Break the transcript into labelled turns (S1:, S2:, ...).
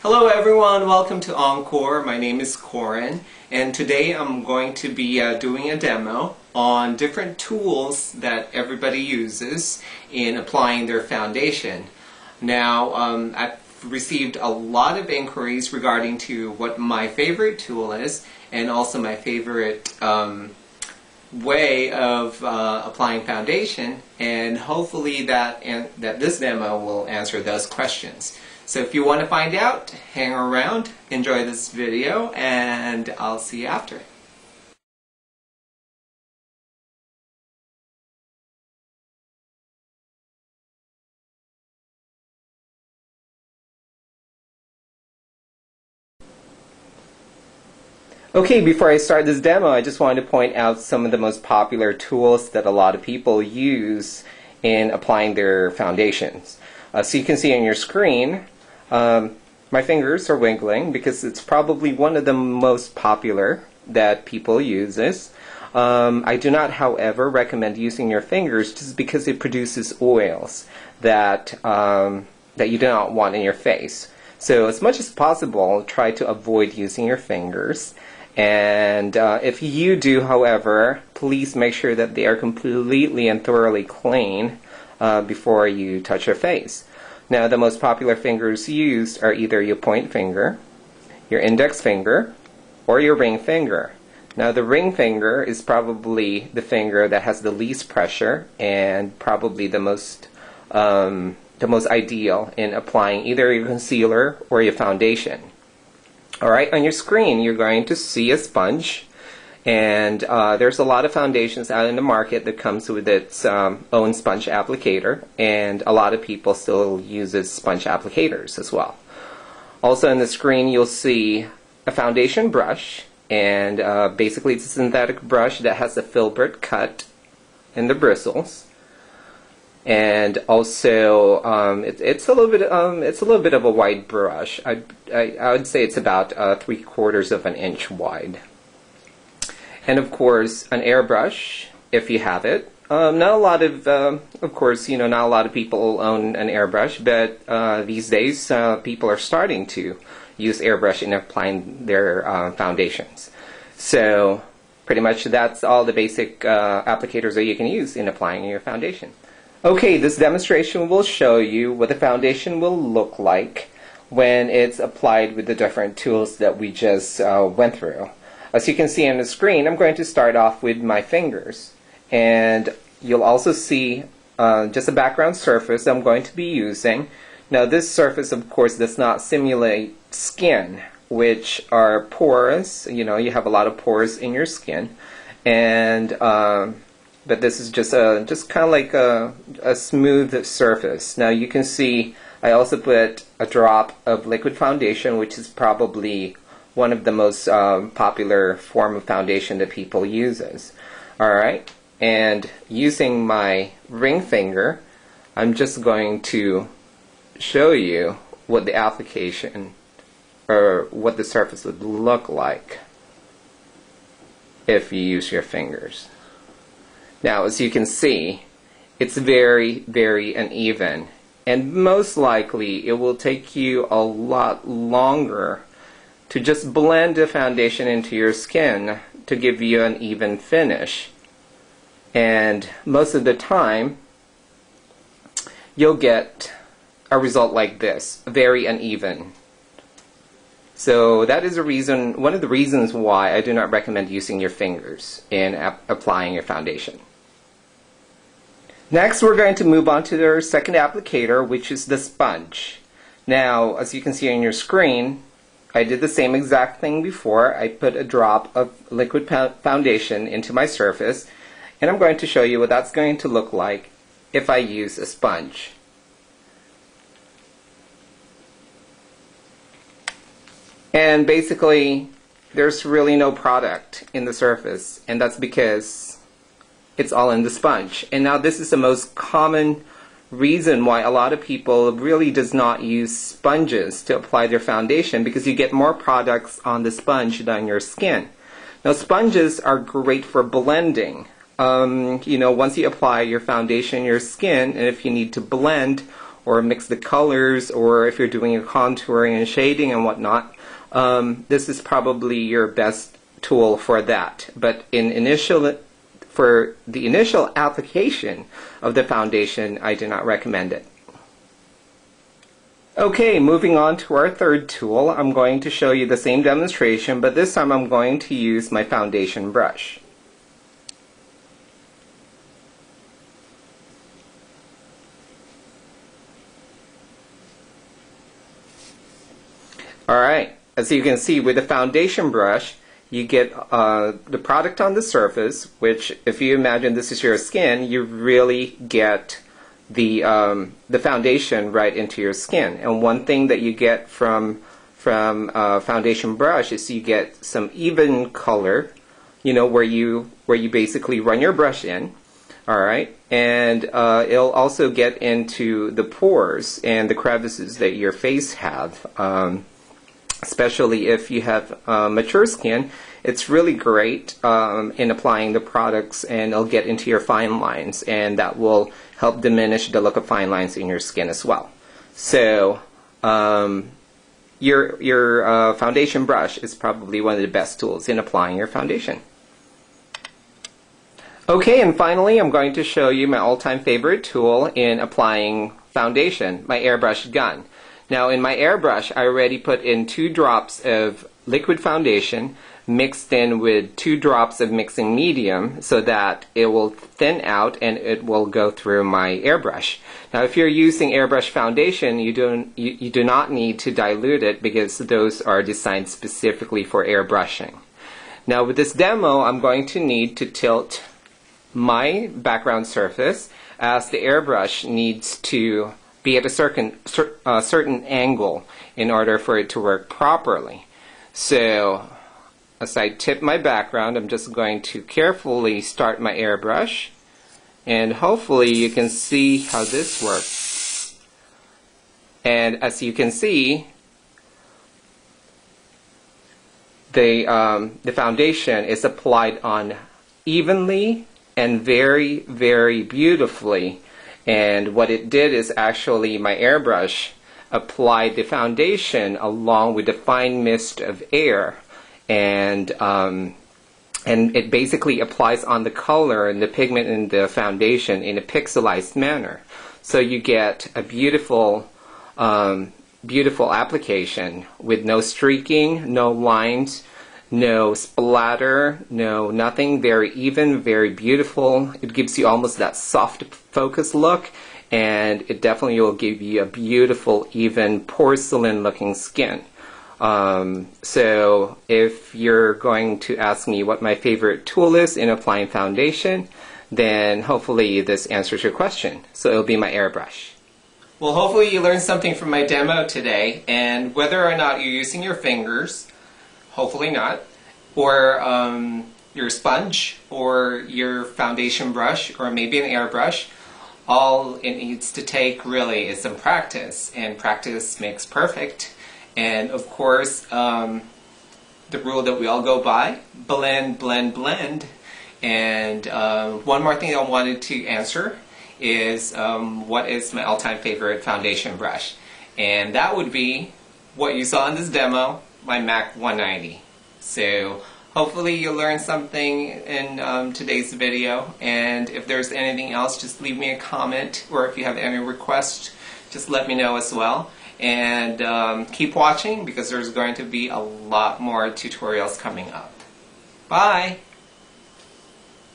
S1: Hello everyone, welcome to Encore. My name is Corin, and today I'm going to be doing a demo on different tools that everybody uses in applying their foundation. Now, I've received a lot of inquiries regarding to what my favorite tool is, and also my favorite way of applying foundation, and hopefully that this demo will answer those questions. So if you want to find out, hang around, enjoy this video, and I'll see you after. Okay, before I start this demo, I just wanted to point out some of the most popular tools that a lot of people use in applying their foundations. So you can see on your screen, my fingers are wiggling because it's probably one of the most popular that people uses. I do not, however, recommend using your fingers just because it produces oils that you do not want in your face. So as much as possible, try to avoid using your fingers. And if you do, however, please make sure that they are completely and thoroughly clean before you touch your face. Now, the most popular fingers used are either your point finger, your index finger, or your ring finger. Now, the ring finger is probably the finger that has the least pressure and probably the most ideal in applying either your concealer or your foundation. Alright, on your screen you're going to see a sponge, and there's a lot of foundations out in the market that comes with its own sponge applicator, and a lot of people still use sponge applicators as well. Also on the screen you'll see a foundation brush, and basically it's a synthetic brush that has a filbert cut in the bristles. And also, it's a little bit of a wide brush. I would say it's about 3/4 of an inch wide. And of course, an airbrush, if you have it. Not a lot of course, not a lot of people own an airbrush, but these days people are starting to use airbrush in applying their foundations. So pretty much that's all the basic applicators that you can use in applying your foundation. Okay, this demonstration will show you what the foundation will look like when it's applied with the different tools that we just went through. As you can see on the screen, I'm going to start off with my fingers, and you'll also see just a background surface I'm going to be using. Now, this surface, of course, does not simulate skin, which are porous. You have a lot of pores in your skin, and but this is just kind of like a smooth surface. Now you can see I also put a drop of liquid foundation, which is probably one of the most popular form of foundation that people uses. Alright, and using my ring finger, I'm just going to show you what the application or what the surface would look like if you use your fingers. Now, as you can see, it's very, very uneven, and most likely it will take you a lot longer to just blend the foundation into your skin to give you an even finish. And most of the time, you'll get a result like this, very uneven. So that is one of the reasons why I do not recommend using your fingers in applying your foundation. Next, we're going to move on to our second applicator, which is the sponge. Now, as you can see on your screen, I did the same exact thing before. I put a drop of liquid foundation into my surface, and I'm going to show you what that's going to look like if I use a sponge. And basically, there's really no product in the surface, and that's because it's all in the sponge. And now this is the most common reason why a lot of people really does not use sponges to apply their foundation, because you get more products on the sponge than your skin. Now, sponges are great for blending. Once you apply your foundation in your skin, and if you need to blend or mix the colors, or if you're doing your contouring and shading and whatnot, this is probably your best tool for that. But for the initial application of the foundation, I do not recommend it. Okay, moving on to our third tool, I'm going to show you the same demonstration, but this time I'm going to use my foundation brush. Alright, as you can see with the foundation brush, you get the product on the surface, which if you imagine this is your skin, you really get the foundation right into your skin. And one thing that you get from foundation brush is you get some even color, you know, where you basically run your brush in. Alright, and it'll also get into the pores and the crevices that your face have. Especially if you have mature skin, it's really great in applying the products, and it'll get into your fine lines, and that will help diminish the look of fine lines in your skin as well. So your foundation brush is probably one of the best tools in applying your foundation. Okay, and finally I'm going to show you my all-time favorite tool in applying foundation, my airbrush gun. Now in my airbrush, I already put in 2 drops of liquid foundation mixed in with 2 drops of mixing medium so that it will thin out and it will go through my airbrush. Now if you're using airbrush foundation, you do not need to dilute it because those are designed specifically for airbrushing. Now with this demo, I'm going to need to tilt my background surface as the airbrush needs to be at a certain angle in order for it to work properly. So as I tip my background, I'm just going to carefully start my airbrush, and hopefully you can see how this works. And as you can see, the foundation is applied on evenly and very, very beautifully. And what it did is actually my airbrush applied the foundation along with the fine mist of air, and it basically applies on the color and the pigment in the foundation in a pixelized manner. So you get a beautiful beautiful application with no streaking, no lines, no splatter, no nothing, very even, very beautiful. It gives you almost that soft focus look, and it definitely will give you a beautiful, even porcelain looking skin. So if you're going to ask me what my favorite tool is in applying foundation, then hopefully this answers your question. So it'll be my airbrush. Well, hopefully you learned something from my demo today, and whether or not you're using your fingers, hopefully not, or your sponge, or your foundation brush, or maybe an airbrush, all it needs to take really is some practice, and practice makes perfect. And of course, the rule that we all go by, blend, blend, blend. And one more thing I wanted to answer is what is my all-time favorite foundation brush? And that would be what you saw in this demo, my MAC 190. So hopefully you learned something in today's video, and if there's anything else, just leave me a comment, or if you have any requests, just let me know as well. And keep watching, because there's going to be a lot more tutorials coming up. Bye!